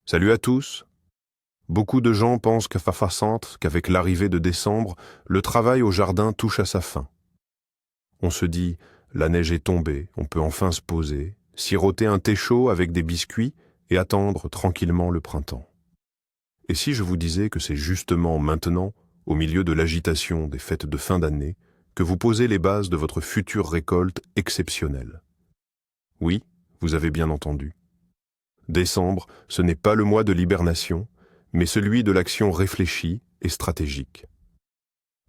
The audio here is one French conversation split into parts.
Salut à tous. Beaucoup de gens pensent qu'avec l'arrivée de décembre, le travail au jardin touche à sa fin. On se dit, la neige est tombée, on peut enfin se poser, siroter un thé chaud avec des biscuits et attendre tranquillement le printemps. Et si je vous disais que c'est justement maintenant, au milieu de l'agitation des fêtes de fin d'année, que vous posez les bases de votre future récolte exceptionnelle? Oui, vous avez bien entendu. Décembre, ce n'est pas le mois de l'hibernation, mais celui de l'action réfléchie et stratégique.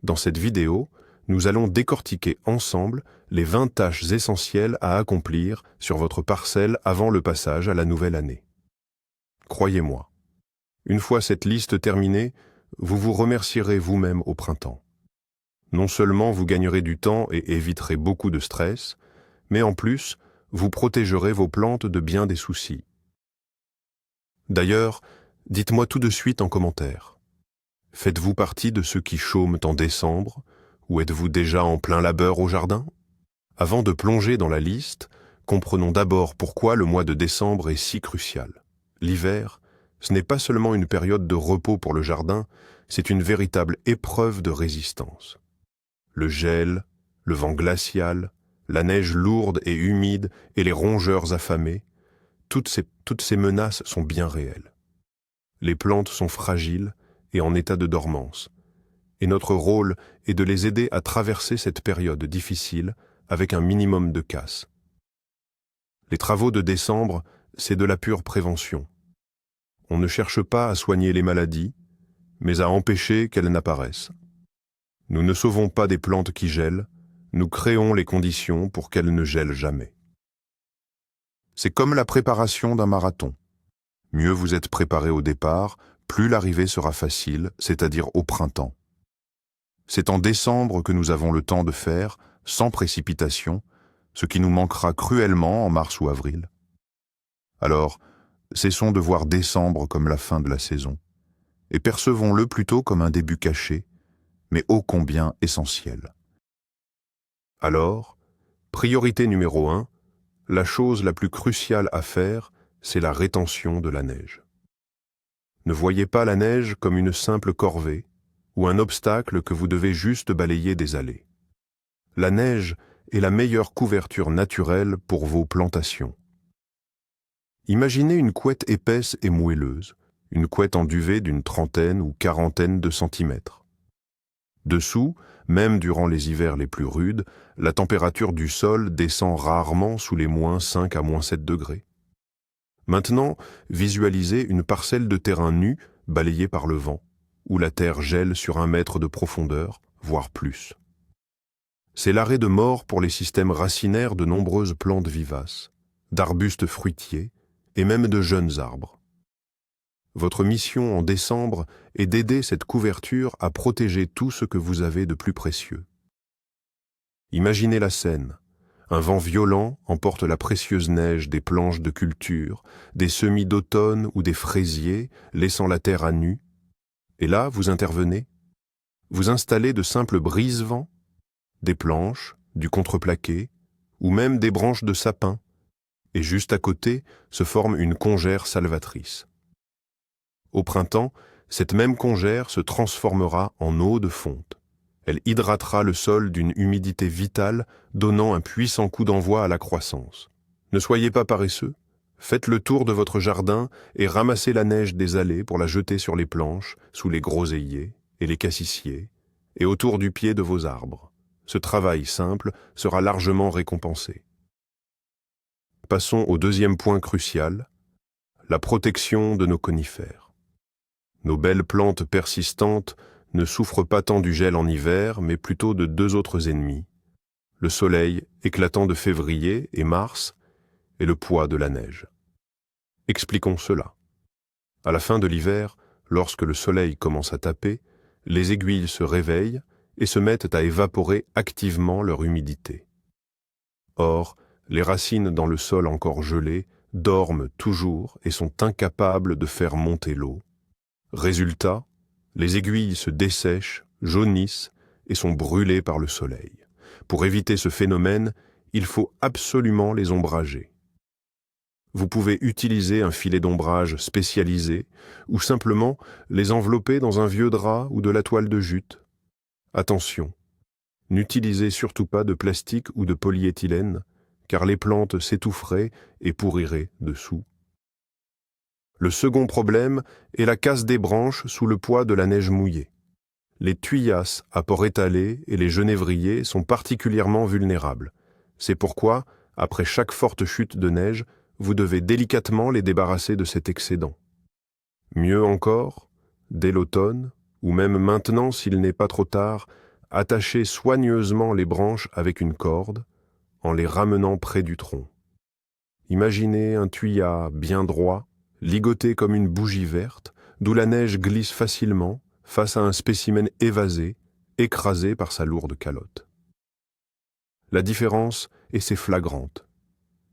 Dans cette vidéo, nous allons décortiquer ensemble les 20 tâches essentielles à accomplir sur votre parcelle avant le passage à la nouvelle année. Croyez-moi, une fois cette liste terminée, vous vous remercierez vous-même au printemps. Non seulement vous gagnerez du temps et éviterez beaucoup de stress, mais en plus, vous protégerez vos plantes de bien des soucis. D'ailleurs, dites-moi tout de suite en commentaire. Faites-vous partie de ceux qui chôment en décembre, ou êtes-vous déjà en plein labeur au jardin? Avant de plonger dans la liste, comprenons d'abord pourquoi le mois de décembre est si crucial. L'hiver, ce n'est pas seulement une période de repos pour le jardin, c'est une véritable épreuve de résistance. Le gel, le vent glacial, la neige lourde et humide et les rongeurs affamés, toutes ces menaces sont bien réelles. Les plantes sont fragiles et en état de dormance, et notre rôle est de les aider à traverser cette période difficile avec un minimum de casse. Les travaux de décembre, c'est de la pure prévention. On ne cherche pas à soigner les maladies, mais à empêcher qu'elles n'apparaissent. Nous ne sauvons pas des plantes qui gèlent, nous créons les conditions pour qu'elles ne gèlent jamais. C'est comme la préparation d'un marathon. Mieux vous êtes préparé au départ, plus l'arrivée sera facile, c'est-à-dire au printemps. C'est en décembre que nous avons le temps de faire, sans précipitation, ce qui nous manquera cruellement en mars ou avril. Alors, cessons de voir décembre comme la fin de la saison, et percevons-le plutôt comme un début caché, mais ô combien essentiel. Alors, priorité numéro 1, la chose la plus cruciale à faire, c'est la rétention de la neige. Ne voyez pas la neige comme une simple corvée ou un obstacle que vous devez juste balayer des allées. La neige est la meilleure couverture naturelle pour vos plantations. Imaginez une couette épaisse et moelleuse, une couette en duvet d'une trentaine ou quarantaine de centimètres. Dessous, même durant les hivers les plus rudes, la température du sol descend rarement sous les -5 à -7 degrés. Maintenant, visualisez une parcelle de terrain nu balayée par le vent, où la terre gèle sur 1 mètre de profondeur, voire plus. C'est l'arrêt de mort pour les systèmes racinaires de nombreuses plantes vivaces, d'arbustes fruitiers et même de jeunes arbres. Votre mission en décembre est d'aider cette couverture à protéger tout ce que vous avez de plus précieux. Imaginez la scène. Un vent violent emporte la précieuse neige des planches de culture, des semis d'automne ou des fraisiers, laissant la terre à nu. Et là, vous intervenez. Vous installez de simples brise-vents, des planches, du contreplaqué, ou même des branches de sapin. Et juste à côté se forme une congère salvatrice. Au printemps, cette même congère se transformera en eau de fonte. Elle hydratera le sol d'une humidité vitale, donnant un puissant coup d'envoi à la croissance. Ne soyez pas paresseux, faites le tour de votre jardin et ramassez la neige des allées pour la jeter sur les planches, sous les groseilliers et les cassissiers, et autour du pied de vos arbres. Ce travail simple sera largement récompensé. Passons au deuxième point crucial, la protection de nos conifères. Nos belles plantes persistantes ne souffrent pas tant du gel en hiver, mais plutôt de 2 autres ennemis, le soleil éclatant de février et mars et le poids de la neige. Expliquons cela. À la fin de l'hiver, lorsque le soleil commence à taper, les aiguilles se réveillent et se mettent à évaporer activement leur humidité. Or, les racines dans le sol encore gelé dorment toujours et sont incapables de faire monter l'eau. Résultat, les aiguilles se dessèchent, jaunissent et sont brûlées par le soleil. Pour éviter ce phénomène, il faut absolument les ombrager. Vous pouvez utiliser un filet d'ombrage spécialisé ou simplement les envelopper dans un vieux drap ou de la toile de jute. Attention, n'utilisez surtout pas de plastique ou de polyéthylène, car les plantes s'étoufferaient et pourriraient dessous. Le second problème est la casse des branches sous le poids de la neige mouillée. Les tuyasses à port étalé et les genévriers sont particulièrement vulnérables. C'est pourquoi, après chaque forte chute de neige, vous devez délicatement les débarrasser de cet excédent. Mieux encore, dès l'automne, ou même maintenant s'il n'est pas trop tard, attachez soigneusement les branches avec une corde, en les ramenant près du tronc. Imaginez un tuyas bien droit, ligoté comme une bougie verte, d'où la neige glisse facilement face à un spécimen évasé, écrasé par sa lourde calotte. La différence est flagrante.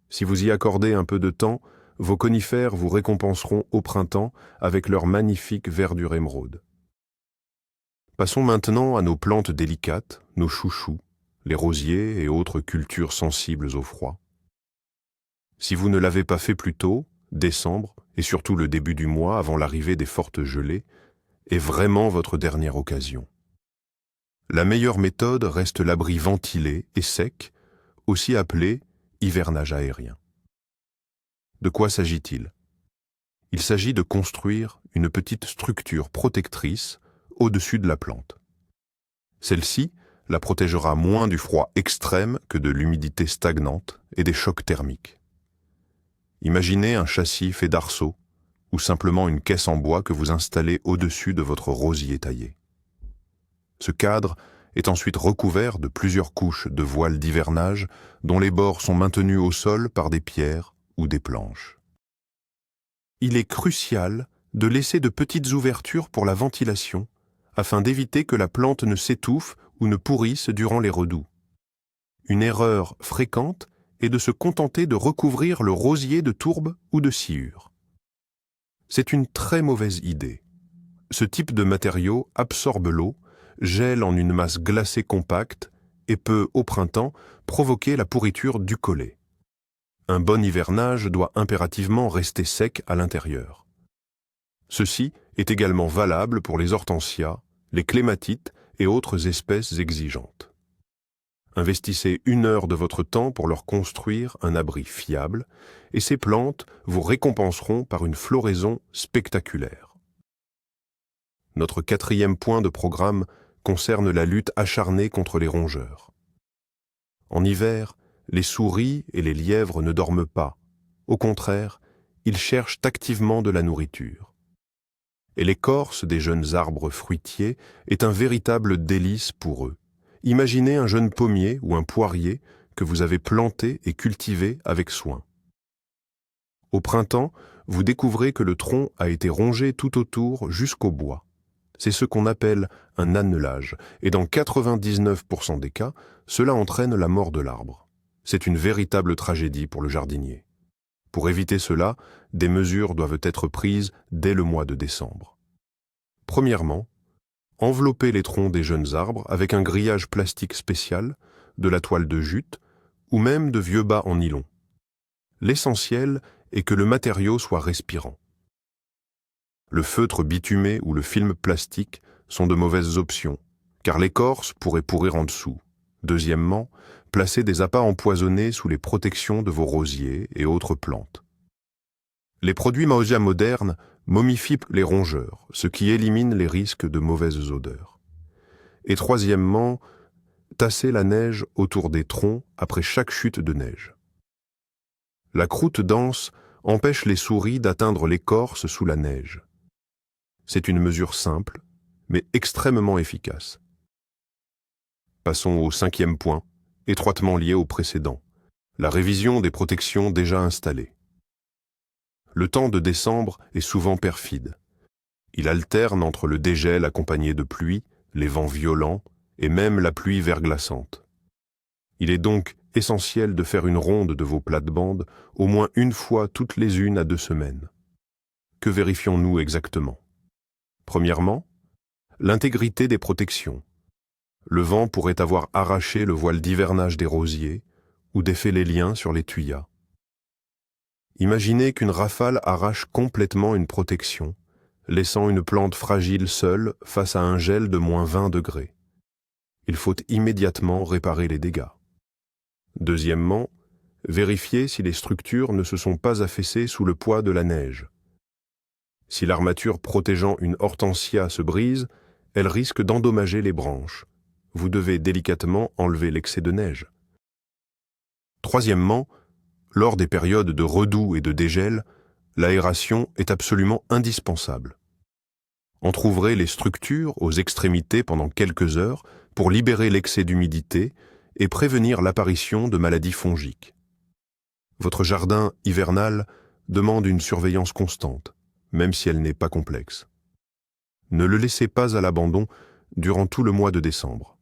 Si vous y accordez un peu de temps, vos conifères vous récompenseront au printemps avec leur magnifique verdure émeraude. Passons maintenant à nos plantes délicates, nos chouchous, les rosiers et autres cultures sensibles au froid. Si vous ne l'avez pas fait plus tôt, décembre, et surtout le début du mois avant l'arrivée des fortes gelées, est vraiment votre dernière occasion. La meilleure méthode reste l'abri ventilé et sec, aussi appelé hivernage aérien. De quoi s'agit-il? Il s'agit de construire une petite structure protectrice au-dessus de la plante. Celle-ci la protégera moins du froid extrême que de l'humidité stagnante et des chocs thermiques. Imaginez un châssis fait d'arceaux ou simplement une caisse en bois que vous installez au-dessus de votre rosier taillé. Ce cadre est ensuite recouvert de plusieurs couches de voile d'hivernage dont les bords sont maintenus au sol par des pierres ou des planches. Il est crucial de laisser de petites ouvertures pour la ventilation afin d'éviter que la plante ne s'étouffe ou ne pourrisse durant les redoux. Une erreur fréquente est de se contenter de recouvrir le rosier de tourbe ou de sciure. C'est une très mauvaise idée. Ce type de matériau absorbe l'eau, gèle en une masse glacée compacte et peut, au printemps, provoquer la pourriture du collet. Un bon hivernage doit impérativement rester sec à l'intérieur. Ceci est également valable pour les hortensias, les clématites et autres espèces exigeantes. Investissez 1 heure de votre temps pour leur construire un abri fiable et ces plantes vous récompenseront par une floraison spectaculaire. Notre 4e point de programme concerne la lutte acharnée contre les rongeurs. En hiver, les souris et les lièvres ne dorment pas. Au contraire, ils cherchent activement de la nourriture. Et l'écorce des jeunes arbres fruitiers est un véritable délice pour eux. Imaginez un jeune pommier ou un poirier que vous avez planté et cultivé avec soin. Au printemps, vous découvrez que le tronc a été rongé tout autour jusqu'au bois. C'est ce qu'on appelle un annelage, et dans 99% des cas, cela entraîne la mort de l'arbre. C'est une véritable tragédie pour le jardinier. Pour éviter cela, des mesures doivent être prises dès le mois de décembre. Premièrement, enveloppez les troncs des jeunes arbres avec un grillage plastique spécial, de la toile de jute ou même de vieux bas en nylon. L'essentiel est que le matériau soit respirant. Le feutre bitumé ou le film plastique sont de mauvaises options, car l'écorce pourrait pourrir en dessous. Deuxièmement, placez des appâts empoisonnés sous les protections de vos rosiers et autres plantes. Les produits Maosia modernes momifient les rongeurs, ce qui élimine les risques de mauvaises odeurs. Et troisièmement, tassez la neige autour des troncs après chaque chute de neige. La croûte dense empêche les souris d'atteindre l'écorce sous la neige. C'est une mesure simple, mais extrêmement efficace. Passons au 5e point, étroitement lié au précédent, la révision des protections déjà installées. Le temps de décembre est souvent perfide. Il alterne entre le dégel accompagné de pluie, les vents violents et même la pluie verglaçante. Il est donc essentiel de faire une ronde de vos plates-bandes au moins une fois toutes les 1 à 2 semaines. Que vérifions-nous exactement? Premièrement, l'intégrité des protections. Le vent pourrait avoir arraché le voile d'hivernage des rosiers ou défait les liens sur les tuyas. Imaginez qu'une rafale arrache complètement une protection, laissant une plante fragile seule face à un gel de -20 degrés. Il faut immédiatement réparer les dégâts. Deuxièmement, vérifiez si les structures ne se sont pas affaissées sous le poids de la neige. Si l'armature protégeant une hortensia se brise, elle risque d'endommager les branches. Vous devez délicatement enlever l'excès de neige. Troisièmement, lors des périodes de redoux et de dégel, l'aération est absolument indispensable. Entrouvrez les structures aux extrémités pendant quelques heures pour libérer l'excès d'humidité et prévenir l'apparition de maladies fongiques. Votre jardin hivernal demande une surveillance constante, même si elle n'est pas complexe. Ne le laissez pas à l'abandon durant tout le mois de décembre.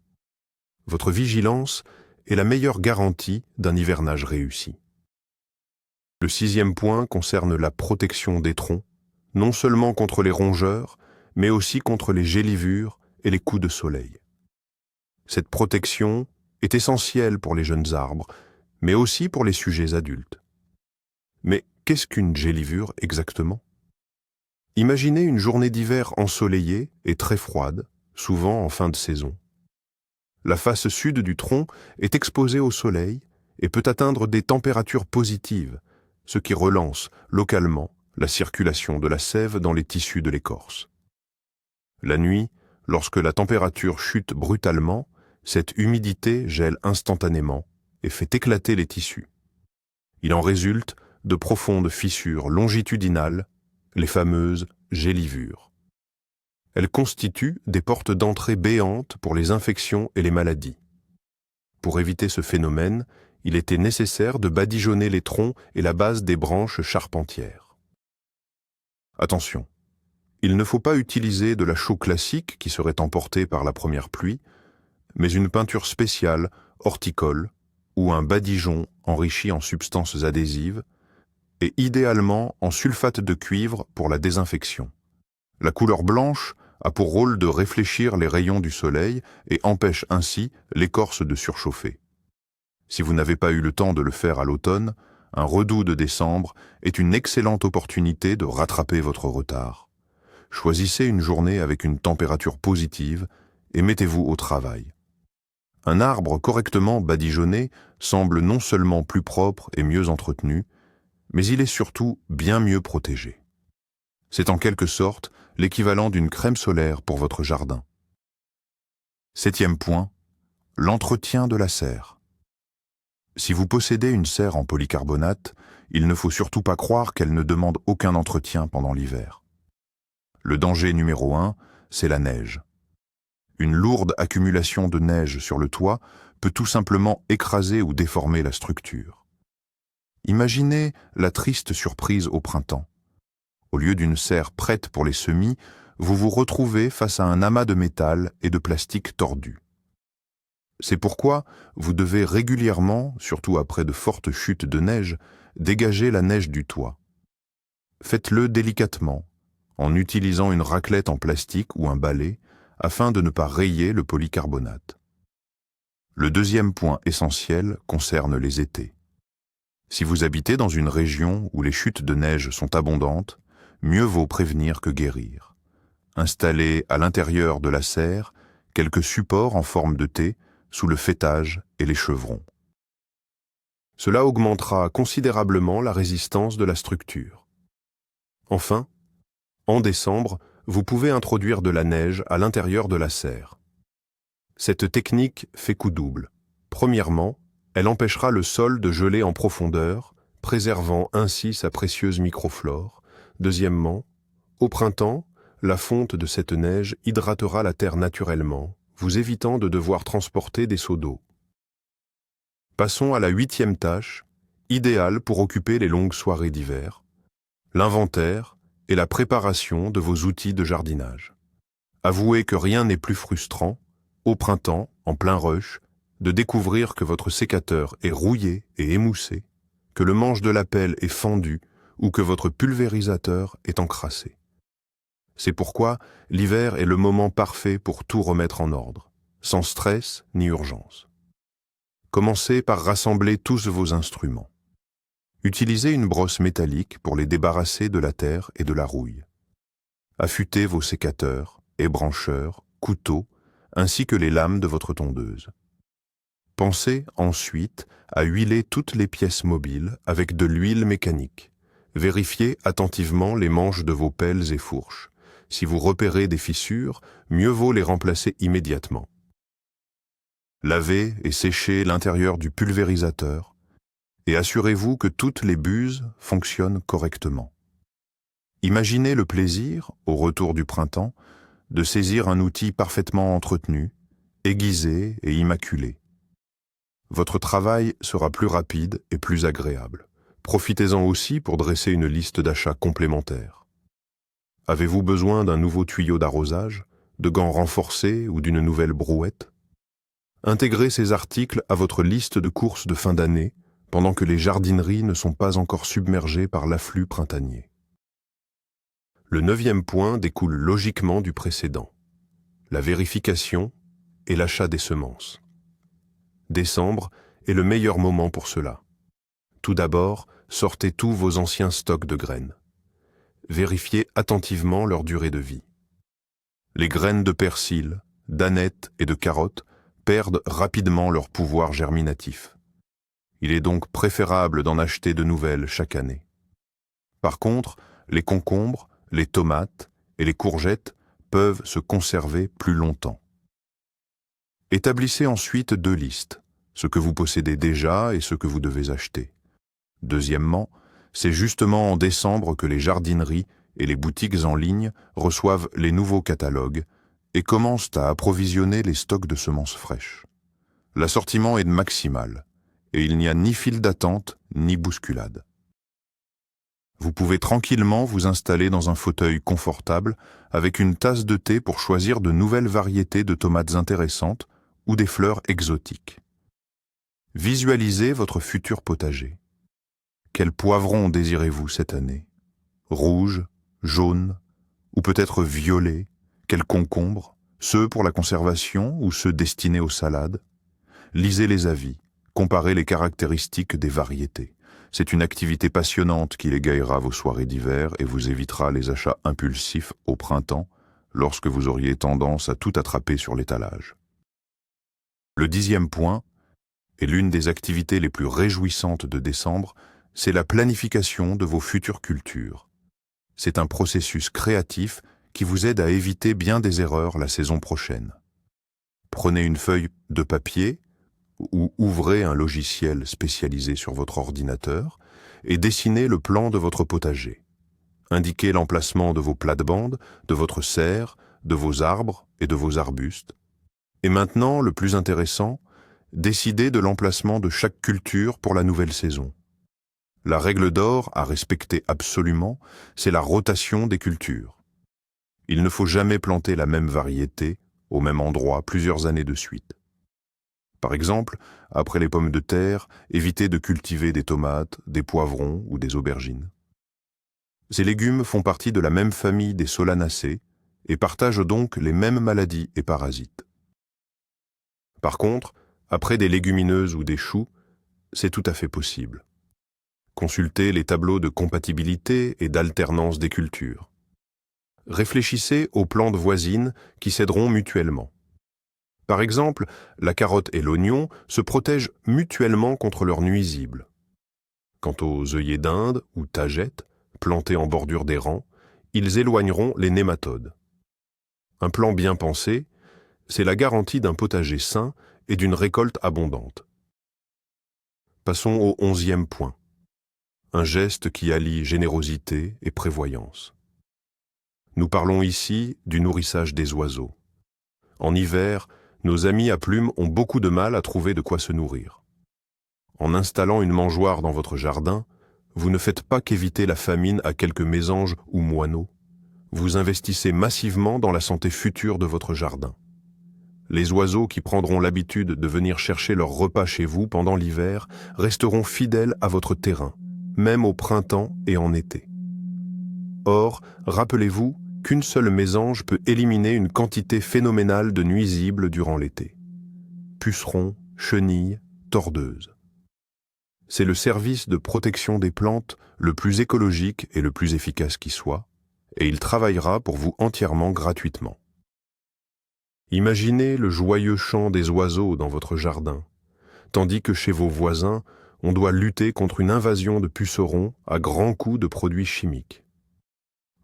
Votre vigilance est la meilleure garantie d'un hivernage réussi. Le 6e point concerne la protection des troncs, non seulement contre les rongeurs, mais aussi contre les gélivures et les coups de soleil. Cette protection est essentielle pour les jeunes arbres, mais aussi pour les sujets adultes. Mais qu'est-ce qu'une gélivure exactement? Imaginez une journée d'hiver ensoleillée et très froide, souvent en fin de saison. La face sud du tronc est exposée au soleil et peut atteindre des températures positives, ce qui relance localement la circulation de la sève dans les tissus de l'écorce. La nuit, lorsque la température chute brutalement, cette humidité gèle instantanément et fait éclater les tissus. Il en résulte de profondes fissures longitudinales, les fameuses gélivures. Elles constituent des portes d'entrée béantes pour les infections et les maladies. Pour éviter ce phénomène, il était nécessaire de badigeonner les troncs et la base des branches charpentières. Attention, il ne faut pas utiliser de la chaux classique qui serait emportée par la première pluie, mais une peinture spéciale, horticole, ou un badigeon enrichi en substances adhésives, et idéalement en sulfate de cuivre pour la désinfection. La couleur blanche a pour rôle de réfléchir les rayons du soleil et empêche ainsi l'écorce de surchauffer. Si vous n'avez pas eu le temps de le faire à l'automne, un redoux de décembre est une excellente opportunité de rattraper votre retard. Choisissez une journée avec une température positive et mettez-vous au travail. Un arbre correctement badigeonné semble non seulement plus propre et mieux entretenu, mais il est surtout bien mieux protégé. C'est en quelque sorte l'équivalent d'une crème solaire pour votre jardin. 7e point, l'entretien de la serre. Si vous possédez une serre en polycarbonate, il ne faut surtout pas croire qu'elle ne demande aucun entretien pendant l'hiver. Le danger numéro 1, c'est la neige. Une lourde accumulation de neige sur le toit peut tout simplement écraser ou déformer la structure. Imaginez la triste surprise au printemps. Au lieu d'une serre prête pour les semis, vous vous retrouvez face à un amas de métal et de plastique tordu. C'est pourquoi vous devez régulièrement, surtout après de fortes chutes de neige, dégager la neige du toit. Faites-le délicatement, en utilisant une raclette en plastique ou un balai, afin de ne pas rayer le polycarbonate. Le 2e point essentiel concerne les étés. Si vous habitez dans une région où les chutes de neige sont abondantes, mieux vaut prévenir que guérir. Installez à l'intérieur de la serre quelques supports en forme de T sous le faîtage et les chevrons. Cela augmentera considérablement la résistance de la structure. Enfin, en décembre, vous pouvez introduire de la neige à l'intérieur de la serre. Cette technique fait coup double. Premièrement, elle empêchera le sol de geler en profondeur, préservant ainsi sa précieuse microflore. Deuxièmement, au printemps, la fonte de cette neige hydratera la terre naturellement, vous évitant de devoir transporter des seaux d'eau. Passons à la 8e tâche, idéale pour occuper les longues soirées d'hiver, l'inventaire et la préparation de vos outils de jardinage. Avouez que rien n'est plus frustrant, au printemps, en plein rush, de découvrir que votre sécateur est rouillé et émoussé, que le manche de la pelle est fendu ou que votre pulvérisateur est encrassé. C'est pourquoi l'hiver est le moment parfait pour tout remettre en ordre, sans stress ni urgence. Commencez par rassembler tous vos instruments. Utilisez une brosse métallique pour les débarrasser de la terre et de la rouille. Affûtez vos sécateurs, ébrancheurs, couteaux, ainsi que les lames de votre tondeuse. Pensez ensuite à huiler toutes les pièces mobiles avec de l'huile mécanique. Vérifiez attentivement les manches de vos pelles et fourches. Si vous repérez des fissures, mieux vaut les remplacer immédiatement. Lavez et séchez l'intérieur du pulvérisateur et assurez-vous que toutes les buses fonctionnent correctement. Imaginez le plaisir, au retour du printemps, de saisir un outil parfaitement entretenu, aiguisé et immaculé. Votre travail sera plus rapide et plus agréable. Profitez-en aussi pour dresser une liste d'achats complémentaires. Avez-vous besoin d'un nouveau tuyau d'arrosage, de gants renforcés ou d'une nouvelle brouette? Intégrez ces articles à votre liste de courses de fin d'année pendant que les jardineries ne sont pas encore submergées par l'afflux printanier. Le 9e point découle logiquement du précédent, la vérification et l'achat des semences. Décembre est le meilleur moment pour cela. Tout d'abord, sortez tous vos anciens stocks de graines. Vérifiez attentivement leur durée de vie. Les graines de persil, d'anettes et de carottes perdent rapidement leur pouvoir germinatif. Il est donc préférable d'en acheter de nouvelles chaque année. Par contre, les concombres, les tomates et les courgettes peuvent se conserver plus longtemps. Établissez ensuite 2 listes, ce que vous possédez déjà et ce que vous devez acheter. Deuxièmement, c'est justement en décembre que les jardineries et les boutiques en ligne reçoivent les nouveaux catalogues et commencent à approvisionner les stocks de semences fraîches. L'assortiment est maximal et il n'y a ni file d'attente ni bousculade. Vous pouvez tranquillement vous installer dans un fauteuil confortable avec une tasse de thé pour choisir de nouvelles variétés de tomates intéressantes ou des fleurs exotiques. Visualisez votre futur potager. Quels poivrons désirez-vous cette année? Rouge, jaune, ou peut-être violet? Quels concombres? Ceux pour la conservation ou ceux destinés aux salades? Lisez les avis, comparez les caractéristiques des variétés. C'est une activité passionnante qui égayera vos soirées d'hiver et vous évitera les achats impulsifs au printemps lorsque vous auriez tendance à tout attraper sur l'étalage. Le 10e point, et l'une des activités les plus réjouissantes de décembre, c'est la planification de vos futures cultures. C'est un processus créatif qui vous aide à éviter bien des erreurs la saison prochaine. Prenez une feuille de papier ou ouvrez un logiciel spécialisé sur votre ordinateur et dessinez le plan de votre potager. Indiquez l'emplacement de vos plates-bandes, de votre serre, de vos arbres et de vos arbustes. Et maintenant, le plus intéressant, décidez de l'emplacement de chaque culture pour la nouvelle saison. La règle d'or à respecter absolument, c'est la rotation des cultures. Il ne faut jamais planter la même variété au même endroit plusieurs années de suite. Par exemple, après les pommes de terre, évitez de cultiver des tomates, des poivrons ou des aubergines. Ces légumes font partie de la même famille des solanacées et partagent donc les mêmes maladies et parasites. Par contre, après des légumineuses ou des choux, c'est tout à fait possible. Consultez les tableaux de compatibilité et d'alternance des cultures. Réfléchissez aux plantes voisines qui s'aideront mutuellement. Par exemple, la carotte et l'oignon se protègent mutuellement contre leurs nuisibles. Quant aux œillets d'Inde ou tagettes, plantés en bordure des rangs, ils éloigneront les nématodes. Un plan bien pensé, c'est la garantie d'un potager sain et d'une récolte abondante. Passons au 11e point. Un geste qui allie générosité et prévoyance. Nous parlons ici du nourrissage des oiseaux. En hiver, nos amis à plumes ont beaucoup de mal à trouver de quoi se nourrir. En installant une mangeoire dans votre jardin, vous ne faites pas qu'éviter la famine à quelques mésanges ou moineaux. Vous investissez massivement dans la santé future de votre jardin. Les oiseaux qui prendront l'habitude de venir chercher leur repas chez vous pendant l'hiver resteront fidèles à votre terrain, même au printemps et en été. Or, rappelez-vous qu'une seule mésange peut éliminer une quantité phénoménale de nuisibles durant l'été. Pucerons, chenilles, tordeuses. C'est le service de protection des plantes le plus écologique et le plus efficace qui soit, et il travaillera pour vous entièrement gratuitement. Imaginez le joyeux chant des oiseaux dans votre jardin, tandis que chez vos voisins, on doit lutter contre une invasion de pucerons à grands coups de produits chimiques.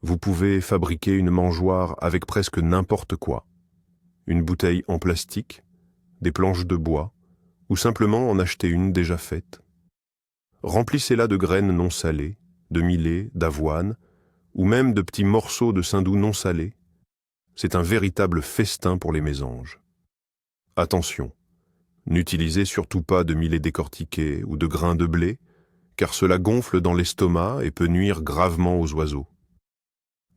Vous pouvez fabriquer une mangeoire avec presque n'importe quoi. Une bouteille en plastique, des planches de bois, ou simplement en acheter une déjà faite. Remplissez-la de graines non salées, de millet, d'avoine, ou même de petits morceaux de saindoux non salés. C'est un véritable festin pour les mésanges. Attention, n'utilisez surtout pas de millet décortiqué ou de grains de blé, car cela gonfle dans l'estomac et peut nuire gravement aux oiseaux.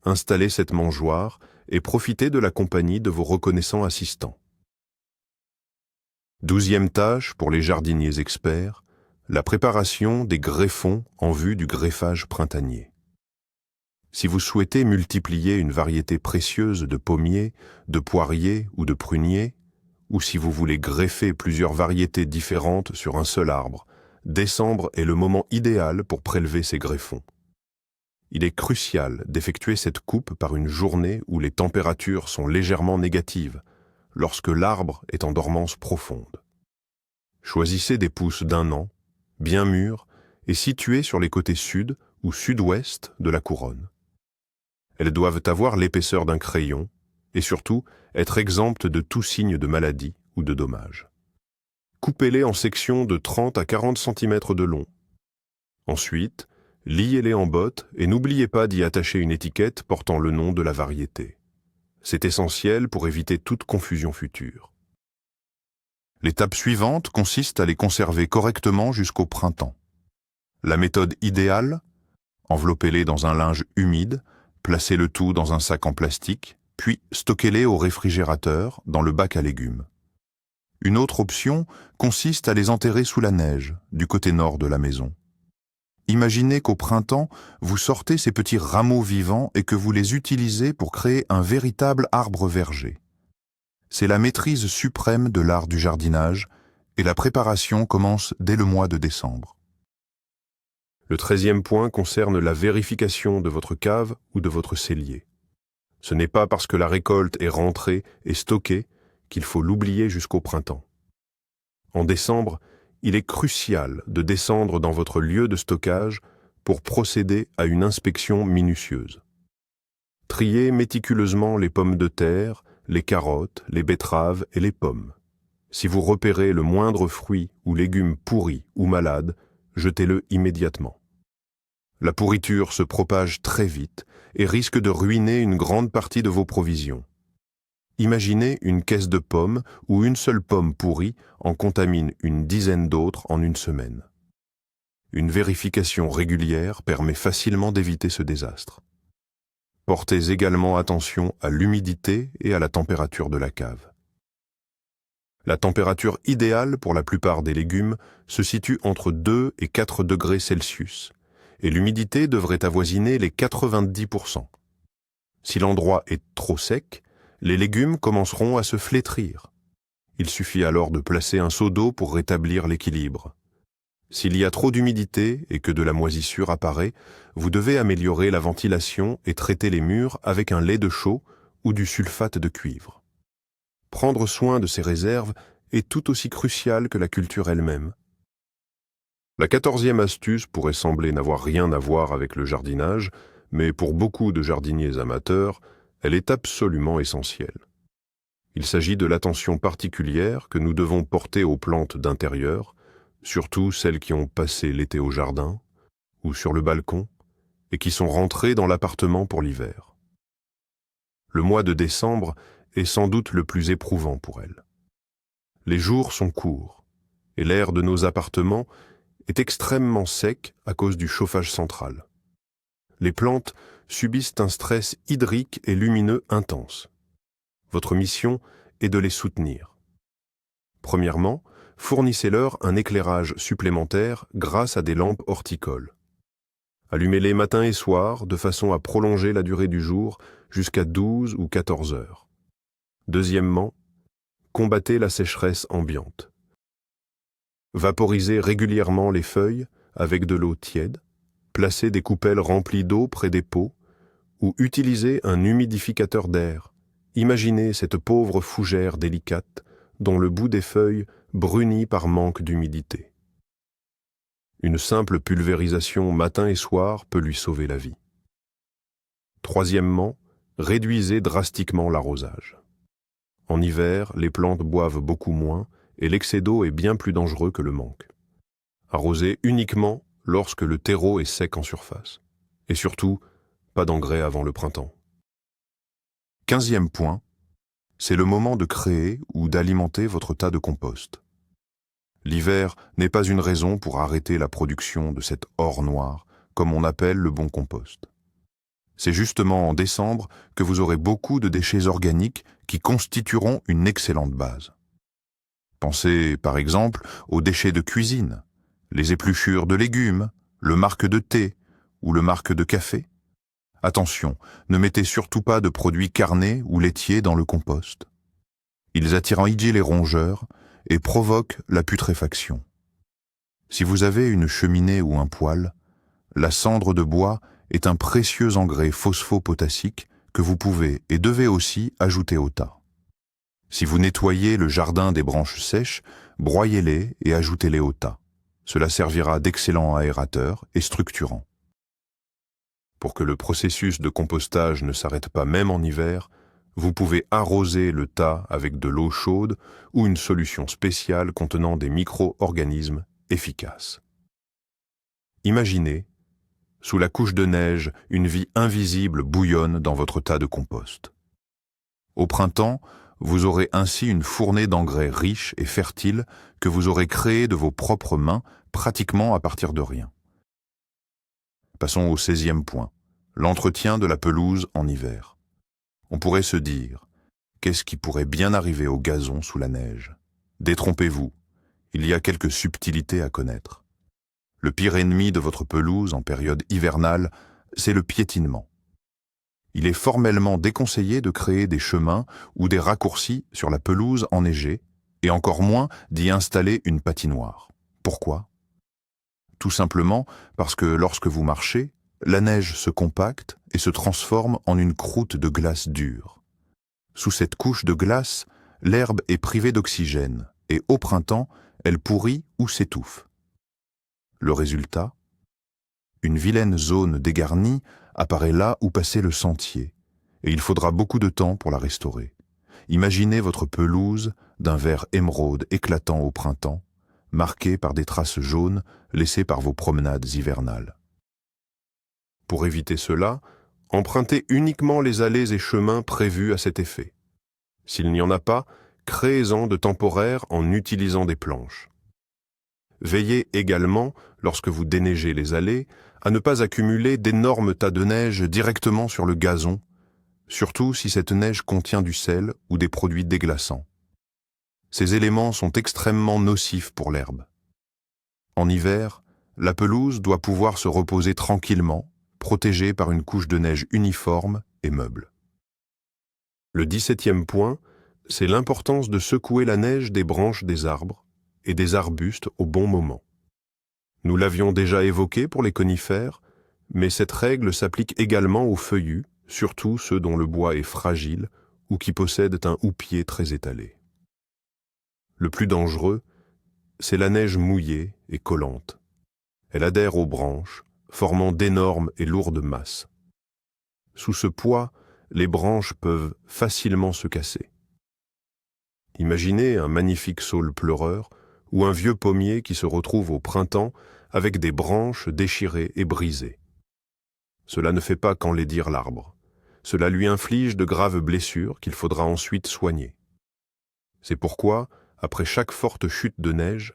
Installez cette mangeoire et profitez de la compagnie de vos reconnaissants assistants. 12e tâche pour les jardiniers experts, la préparation des greffons en vue du greffage printanier. Si vous souhaitez multiplier une variété précieuse de pommiers, de poiriers ou de pruniers, ou si vous voulez greffer plusieurs variétés différentes sur un seul arbre, décembre est le moment idéal pour prélever ces greffons. Il est crucial d'effectuer cette coupe par une journée où les températures sont légèrement négatives, lorsque l'arbre est en dormance profonde. Choisissez des pousses d'1 an, bien mûres et situées sur les côtés sud ou sud-ouest de la couronne. Elles doivent avoir l'épaisseur d'un crayon et surtout être exemptes de tout signe de maladie ou de dommage. Coupez-les en sections de 30 à 40 cm de long. Ensuite, liez-les en bottes et n'oubliez pas d'y attacher une étiquette portant le nom de la variété. C'est essentiel pour éviter toute confusion future. L'étape suivante consiste à les conserver correctement jusqu'au printemps. La méthode idéale, enveloppez-les dans un linge humide, placez le tout dans un sac en plastique, puis stockez-les au réfrigérateur dans le bac à légumes. Une autre option consiste à les enterrer sous la neige, du côté nord de la maison. Imaginez qu'au printemps, vous sortez ces petits rameaux vivants et que vous les utilisez pour créer un véritable arbre verger. C'est la maîtrise suprême de l'art du jardinage et la préparation commence dès le mois de décembre. Le 13e point concerne la vérification de votre cave ou de votre cellier. Ce n'est pas parce que la récolte est rentrée et stockée qu'il faut l'oublier jusqu'au printemps. En décembre, il est crucial de descendre dans votre lieu de stockage pour procéder à une inspection minutieuse. Triez méticuleusement les pommes de terre, les carottes, les betteraves et les pommes. Si vous repérez le moindre fruit ou légume pourri ou malade, jetez-le immédiatement. La pourriture se propage très vite et risque de ruiner une grande partie de vos provisions. Imaginez une caisse de pommes où une seule pomme pourrie en contamine une dizaine d'autres en une semaine. Une vérification régulière permet facilement d'éviter ce désastre. Portez également attention à l'humidité et à la température de la cave. La température idéale pour la plupart des légumes se situe entre 2 et 4 degrés Celsius, et l'humidité devrait avoisiner les 90%. Si l'endroit est trop sec, les légumes commenceront à se flétrir. Il suffit alors de placer un seau d'eau pour rétablir l'équilibre. S'il y a trop d'humidité et que de la moisissure apparaît, vous devez améliorer la ventilation et traiter les murs avec un lait de chaux ou du sulfate de cuivre. Prendre soin de ces réserves est tout aussi crucial que la culture elle-même. La 14e astuce pourrait sembler n'avoir rien à voir avec le jardinage, mais pour beaucoup de jardiniers amateurs, elle est absolument essentielle. Il s'agit de l'attention particulière que nous devons porter aux plantes d'intérieur, surtout celles qui ont passé l'été au jardin ou sur le balcon et qui sont rentrées dans l'appartement pour l'hiver. Le mois de décembre est sans doute le plus éprouvant pour elles. Les jours sont courts et l'air de nos appartements est extrêmement sec à cause du chauffage central. Les plantes subissent un stress hydrique et lumineux intense. Votre mission est de les soutenir. Premièrement, fournissez-leur un éclairage supplémentaire grâce à des lampes horticoles. Allumez-les matin et soir de façon à prolonger la durée du jour jusqu'à 12 ou 14 heures. Deuxièmement, combattez la sécheresse ambiante. Vaporisez régulièrement les feuilles avec de l'eau tiède, placez des coupelles remplies d'eau près des pots ou utilisez un humidificateur d'air. Imaginez cette pauvre fougère délicate dont le bout des feuilles brunit par manque d'humidité. Une simple pulvérisation matin et soir peut lui sauver la vie. Troisièmement, réduisez drastiquement l'arrosage. En hiver, les plantes boivent beaucoup moins et l'excès d'eau est bien plus dangereux que le manque. Arrosez uniquement lorsque le terreau est sec en surface. Et surtout, pas d'engrais avant le printemps. 15e point, c'est le moment de créer ou d'alimenter votre tas de compost. L'hiver n'est pas une raison pour arrêter la production de cet or noir, comme on appelle le bon compost. C'est justement en décembre que vous aurez beaucoup de déchets organiques qui constitueront une excellente base. Pensez par exemple aux déchets de cuisine, les épluchures de légumes, le marc de thé ou le marc de café. Attention, ne mettez surtout pas de produits carnés ou laitiers dans le compost. Ils attirent les rongeurs et provoquent la putréfaction. Si vous avez une cheminée ou un poêle, la cendre de bois est un précieux engrais phosphopotassique que vous pouvez et devez aussi ajouter au tas. Si vous nettoyez le jardin des branches sèches, broyez-les et ajoutez-les au tas. Cela servira d'excellent aérateur et structurant. Pour que le processus de compostage ne s'arrête pas même en hiver, vous pouvez arroser le tas avec de l'eau chaude ou une solution spéciale contenant des micro-organismes efficaces. Imaginez, sous la couche de neige, une vie invisible bouillonne dans votre tas de compost. Au printemps, vous aurez ainsi une fournée d'engrais riches et fertiles que vous aurez créés de vos propres mains pratiquement à partir de rien. Passons au 16e point, l'entretien de la pelouse en hiver. On pourrait se dire, qu'est-ce qui pourrait bien arriver au gazon sous la neige? Détrompez-vous, il y a quelques subtilités à connaître. Le pire ennemi de votre pelouse en période hivernale, c'est le piétinement. Il est formellement déconseillé de créer des chemins ou des raccourcis sur la pelouse enneigée, et encore moins d'y installer une patinoire. Pourquoi? Tout simplement parce que lorsque vous marchez, la neige se compacte et se transforme en une croûte de glace dure. Sous cette couche de glace, l'herbe est privée d'oxygène et au printemps, elle pourrit ou s'étouffe. Le résultat? Une vilaine zone dégarnie apparaît là où passait le sentier et il faudra beaucoup de temps pour la restaurer. Imaginez votre pelouse d'un vert émeraude éclatant au printemps, marquée par des traces jaunes laissées par vos promenades hivernales. Pour éviter cela, empruntez uniquement les allées et chemins prévus à cet effet. S'il n'y en a pas, créez-en de temporaires en utilisant des planches. Veillez également, lorsque vous déneigez les allées, à ne pas accumuler d'énormes tas de neige directement sur le gazon, surtout si cette neige contient du sel ou des produits déglaçants. Ces éléments sont extrêmement nocifs pour l'herbe. En hiver, la pelouse doit pouvoir se reposer tranquillement, protégée par une couche de neige uniforme et meuble. Le 17e point, c'est l'importance de secouer la neige des branches des arbres et des arbustes au bon moment. Nous l'avions déjà évoqué pour les conifères, mais cette règle s'applique également aux feuillus, surtout ceux dont le bois est fragile ou qui possèdent un houppier très étalé. Le plus dangereux, c'est la neige mouillée et collante. Elle adhère aux branches, formant d'énormes et lourdes masses. Sous ce poids, les branches peuvent facilement se casser. Imaginez un magnifique saule pleureur ou un vieux pommier qui se retrouve au printemps avec des branches déchirées et brisées. Cela ne fait pas qu'enlaidir l'arbre. Cela lui inflige de graves blessures qu'il faudra ensuite soigner. C'est pourquoi, après chaque forte chute de neige,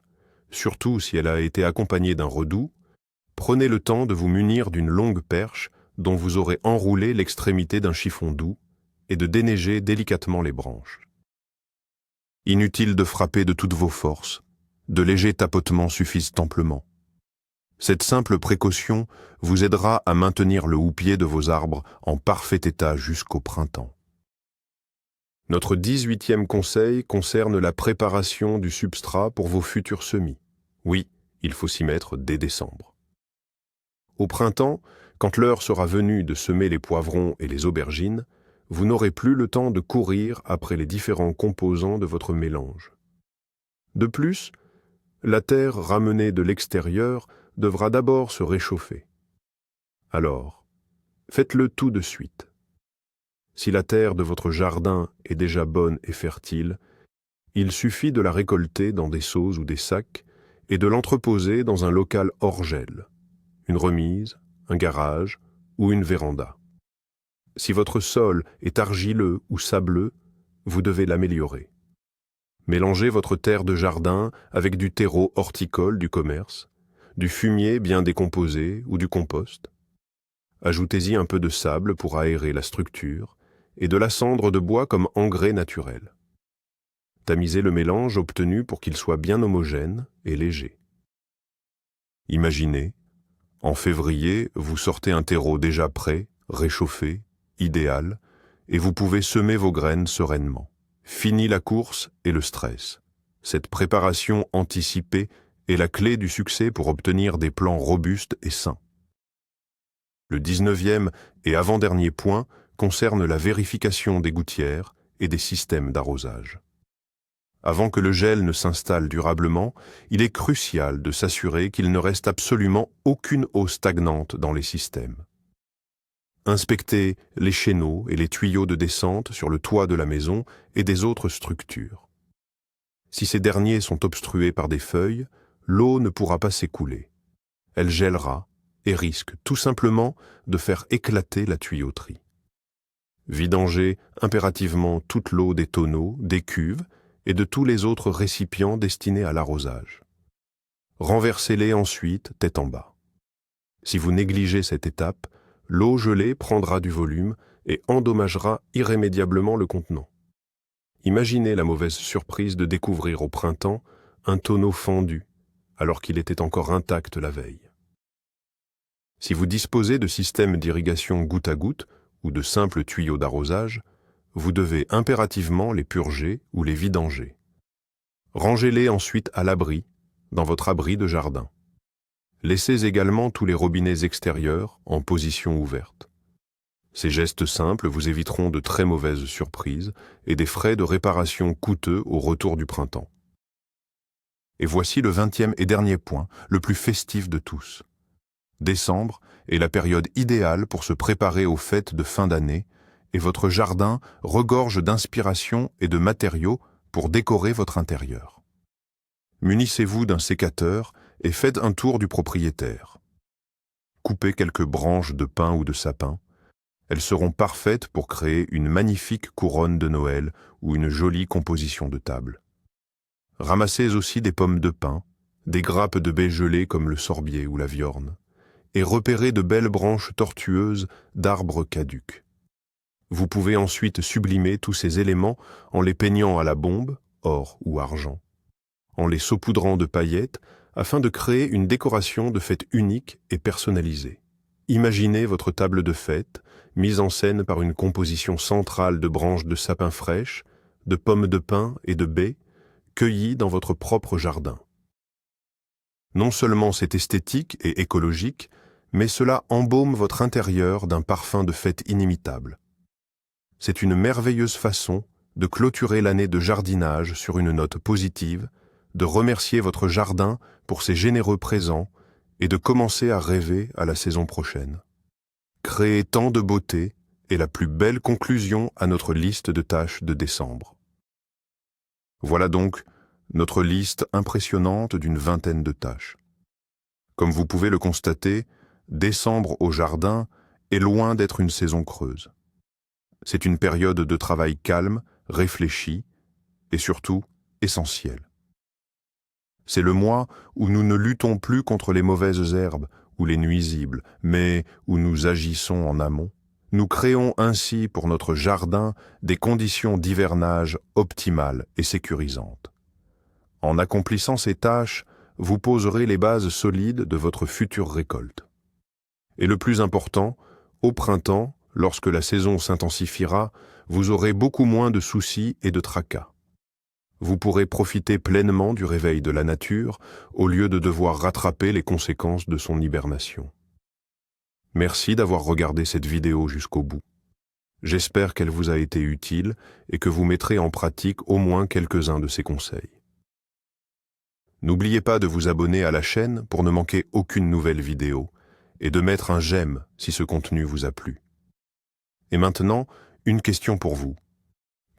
surtout si elle a été accompagnée d'un redoux, prenez le temps de vous munir d'une longue perche dont vous aurez enroulé l'extrémité d'un chiffon doux et de déneiger délicatement les branches. Inutile de frapper de toutes vos forces, de légers tapotements suffisent amplement. Cette simple précaution vous aidera à maintenir le houppier de vos arbres en parfait état jusqu'au printemps. Notre 18e conseil concerne la préparation du substrat pour vos futurs semis. Oui, il faut s'y mettre dès décembre. Au printemps, quand l'heure sera venue de semer les poivrons et les aubergines, vous n'aurez plus le temps de courir après les différents composants de votre mélange. De plus, la terre ramenée de l'extérieur devra d'abord se réchauffer. Alors, faites-le tout de suite. Si la terre de votre jardin est déjà bonne et fertile, il suffit de la récolter dans des seaux ou des sacs et de l'entreposer dans un local hors gel, une remise, un garage ou une véranda. Si votre sol est argileux ou sableux, vous devez l'améliorer. Mélangez votre terre de jardin avec du terreau horticole du commerce, du fumier bien décomposé ou du compost. Ajoutez-y un peu de sable pour aérer la structure et de la cendre de bois comme engrais naturel. Tamisez le mélange obtenu pour qu'il soit bien homogène et léger. Imaginez, en février, vous sortez un terreau déjà prêt, réchauffé, idéal, et vous pouvez semer vos graines sereinement. Fini la course et le stress. Cette préparation anticipée est la clé du succès pour obtenir des plants robustes et sains. Le 19e et avant-dernier point concerne la vérification des gouttières et des systèmes d'arrosage. Avant que le gel ne s'installe durablement, il est crucial de s'assurer qu'il ne reste absolument aucune eau stagnante dans les systèmes. Inspectez les chéneaux et les tuyaux de descente sur le toit de la maison et des autres structures. Si ces derniers sont obstrués par des feuilles, l'eau ne pourra pas s'écouler. Elle gèlera et risque tout simplement de faire éclater la tuyauterie. Vidangez impérativement toute l'eau des tonneaux, des cuves et de tous les autres récipients destinés à l'arrosage. Renversez-les ensuite tête en bas. Si vous négligez cette étape, l'eau gelée prendra du volume et endommagera irrémédiablement le contenant. Imaginez la mauvaise surprise de découvrir au printemps un tonneau fendu alors qu'il était encore intact la veille. Si vous disposez de systèmes d'irrigation goutte à goutte ou de simples tuyaux d'arrosage, vous devez impérativement les purger ou les vidanger. Rangez-les ensuite à l'abri, dans votre abri de jardin. Laissez également tous les robinets extérieurs en position ouverte. Ces gestes simples vous éviteront de très mauvaises surprises et des frais de réparation coûteux au retour du printemps. Et voici le 20e et dernier point, le plus festif de tous. Décembre est la période idéale pour se préparer aux fêtes de fin d'année et votre jardin regorge d'inspiration et de matériaux pour décorer votre intérieur. Munissez-vous d'un sécateur et faites un tour du propriétaire. Coupez quelques branches de pin ou de sapin. Elles seront parfaites pour créer une magnifique couronne de Noël ou une jolie composition de table. Ramassez aussi des pommes de pin, des grappes de baies gelées comme le sorbier ou la viorne, et repérez de belles branches tortueuses d'arbres caducs. Vous pouvez ensuite sublimer tous ces éléments en les peignant à la bombe, or ou argent, en les saupoudrant de paillettes afin de créer une décoration de fête unique et personnalisée. Imaginez votre table de fête, mise en scène par une composition centrale de branches de sapin fraîches, de pommes de pin et de baies, cueillies dans votre propre jardin. Non seulement c'est esthétique et écologique, mais cela embaume votre intérieur d'un parfum de fête inimitable. C'est une merveilleuse façon de clôturer l'année de jardinage sur une note positive, de remercier votre jardin pour ses généreux présents et de commencer à rêver à la saison prochaine. Créer tant de beauté est la plus belle conclusion à notre liste de tâches de décembre. Voilà donc notre liste impressionnante d'une 20aine de tâches. Comme vous pouvez le constater, décembre au jardin est loin d'être une saison creuse. C'est une période de travail calme, réfléchi et surtout essentielle. C'est le mois où nous ne luttons plus contre les mauvaises herbes ou les nuisibles, mais où nous agissons en amont. Nous créons ainsi pour notre jardin des conditions d'hivernage optimales et sécurisantes. En accomplissant ces tâches, vous poserez les bases solides de votre future récolte. Et le plus important, au printemps, lorsque la saison s'intensifiera, vous aurez beaucoup moins de soucis et de tracas. Vous pourrez profiter pleinement du réveil de la nature au lieu de devoir rattraper les conséquences de son hibernation. Merci d'avoir regardé cette vidéo jusqu'au bout. J'espère qu'elle vous a été utile et que vous mettrez en pratique au moins quelques-uns de ces conseils. N'oubliez pas de vous abonner à la chaîne pour ne manquer aucune nouvelle vidéo et de mettre un j'aime si ce contenu vous a plu. Et maintenant, une question pour vous.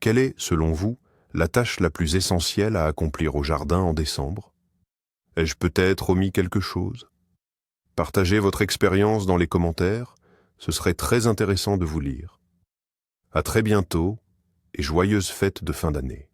Quelle est, selon vous, la tâche la plus essentielle à accomplir au jardin en décembre? Ai-je peut-être omis quelque chose? Partagez votre expérience dans les commentaires, ce serait très intéressant de vous lire. À très bientôt et joyeuses fêtes de fin d'année.